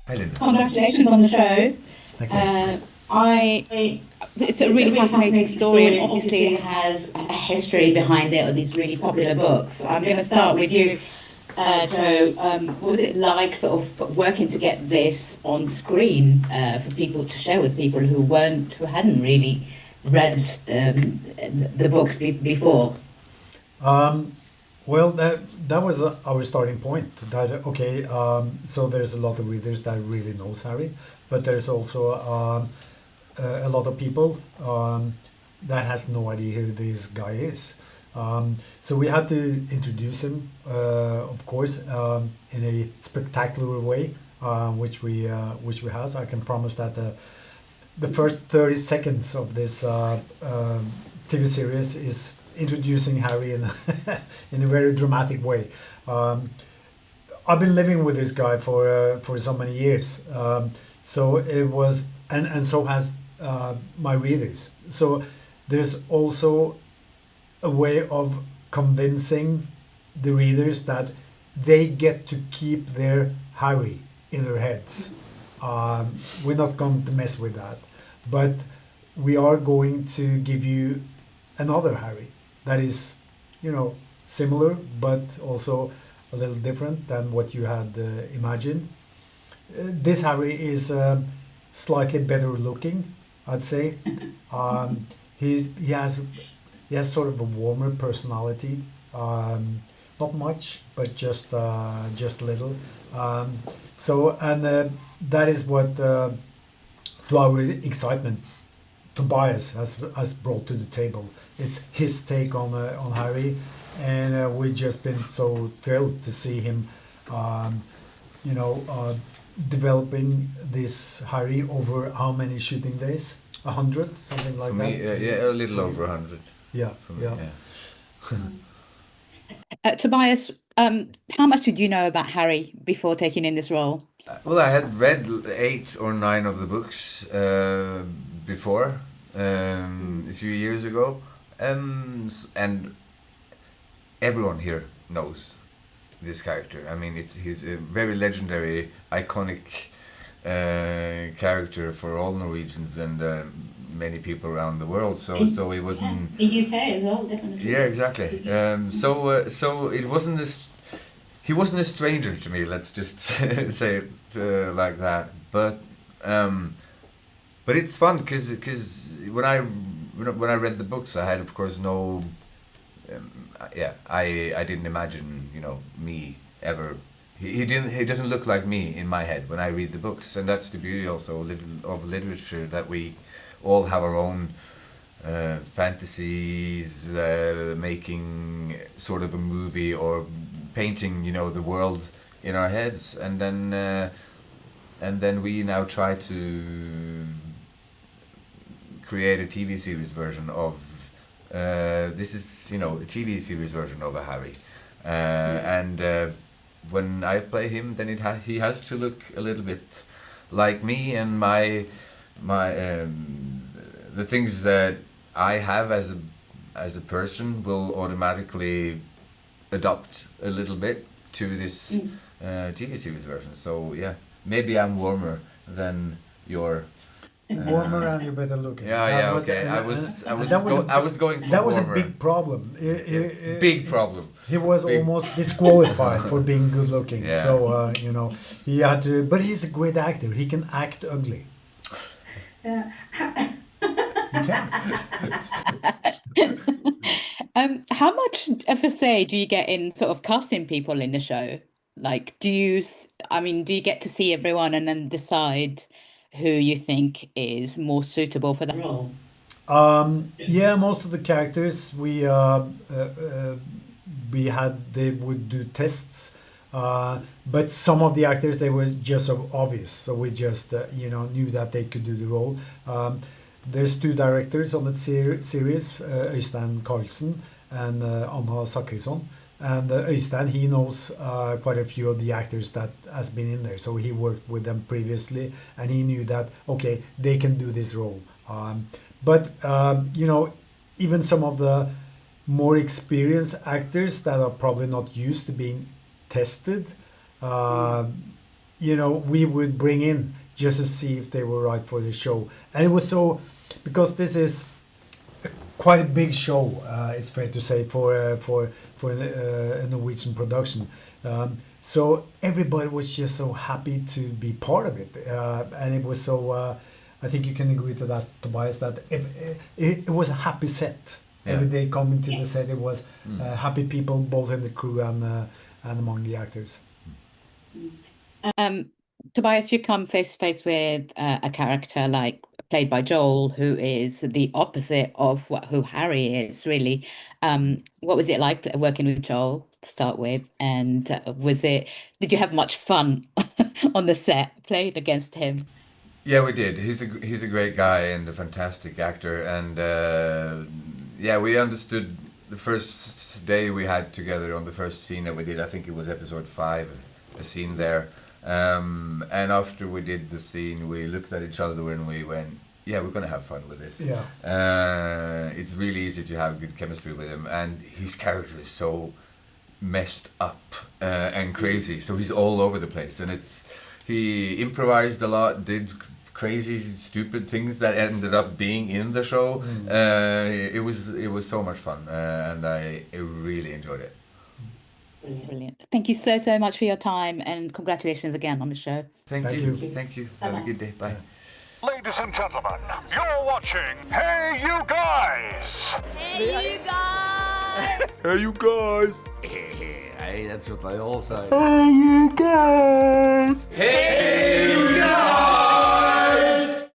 Hi, Linda. Congratulations on the show. Thank you. It's a really fascinating story, and obviously it has a history behind it, or these really popular books. I'm going to start with you, Joe. What was it like, sort of working to get this on screen for people to share with people who hadn't really read the books before? Um, well, that was our starting point. That okay. So there's a lot of readers that really knows Harry, but there's also a lot of people that has no idea who this guy is. So we had to introduce him, of course, in a spectacular way, which we has. I can promise that the first 30 seconds of this TV series is introducing Harry in in a very dramatic way. Um, I've been living with this guy for so many years, so it was, and so has my readers. So there's also a way of convincing the readers that they get to keep their Harry in their heads. We're not going to mess with that, but we are going to give you another Harry that is, you know, similar but also a little different than what you had imagined. This Harry is slightly better looking, I'd say. Um, he has sort of a warmer personality. Not much, but just a little. Um, and that is what, to our excitement, Tobias has brought to the table. It's his take on Harry, and we've just been so thrilled to see him, um, you know, developing this Harry over how many shooting days? 100, something For like me, that. yeah, a little over 100. Yeah, For me, yeah. yeah. Tobias, how much did you know about Harry before taking in this role? Well, I had read 8 or 9 of the books before, a few years ago, and everyone here knows this character. I mean, he's a very legendary, iconic character for all Norwegians and many people around the world. So it wasn't. In UK as well, definitely. Yeah, exactly. So it wasn't this. He wasn't a stranger to me. Let's just say it like that. But it's fun because when I read the books, I had, of course, no. Yeah, I didn't imagine, me ever. He doesn't look like me in my head when I read the books, and that's the beauty also of literature, that we all have our own fantasies, making sort of a movie or painting, the world in our heads, and then we now try to create a TV series version of. This is, a TV series version of a Harry, and when I play him, then he has to look a little bit like me, and my the things that I have as a person will automatically adopt a little bit to this TV series version. So yeah, maybe I'm warmer than your. Warmer and you're better looking. Yeah, But okay. that I was going for that was a warmer. big problem. Big problem. He was Big. almost disqualified for being good looking. Yeah. So he had to. But he's a great actor. He can act ugly. Yeah. He can. How much of a say do you get in sort of casting people in the show? Like, do you get to see everyone and then decide who you think is more suitable for that role? Yeah, most of the characters we had, they would do tests, but some of the actors, they were just so obvious, so we just knew that they could do the role. There's two directors on the series, Øystein Carlsen and Anna Sakrisson. And Øystein, he knows quite a few of the actors that has been in there, so he worked with them previously, and he knew that okay, they can do this role. But even some of the more experienced actors that are probably not used to being tested, we would bring in just to see if they were right for the show. And it was so, because this is quite a big show, it's fair to say, for a Norwegian production. So everybody was just so happy to be part of it, and it was so. I think you can agree to that, Tobias. That it was a happy set. Yeah. Every day coming to the set, it was happy people, both in the crew and among the actors. Tobias, you come face to face with a character like played by Joel, who is the opposite of who Harry is, really. What was it like working with Joel to start with? And did you have much fun on the set playing against him? Yeah, we did. He's a great guy and a fantastic actor, and we understood the first day we had together on the first scene that we did. I think it was episode 5, a scene there. And after we did the scene, we looked at each other and we went, "Yeah, we're gonna have fun with this." Yeah. It's really easy to have good chemistry with him, and his character is so messed up and crazy. So he's all over the place, and he improvised a lot, did crazy, stupid things that ended up being in the show. It was so much fun, and I really enjoyed it. Brilliant. Thank you so much for your time, and congratulations again on the show. Thank you. Thank you. Have a good day. Bye. Ladies and gentlemen, you're watching Hey You Guys! Hey, you guys! Hey you guys! Hey, that's what they all say. Hey you guys! Hey, you guys!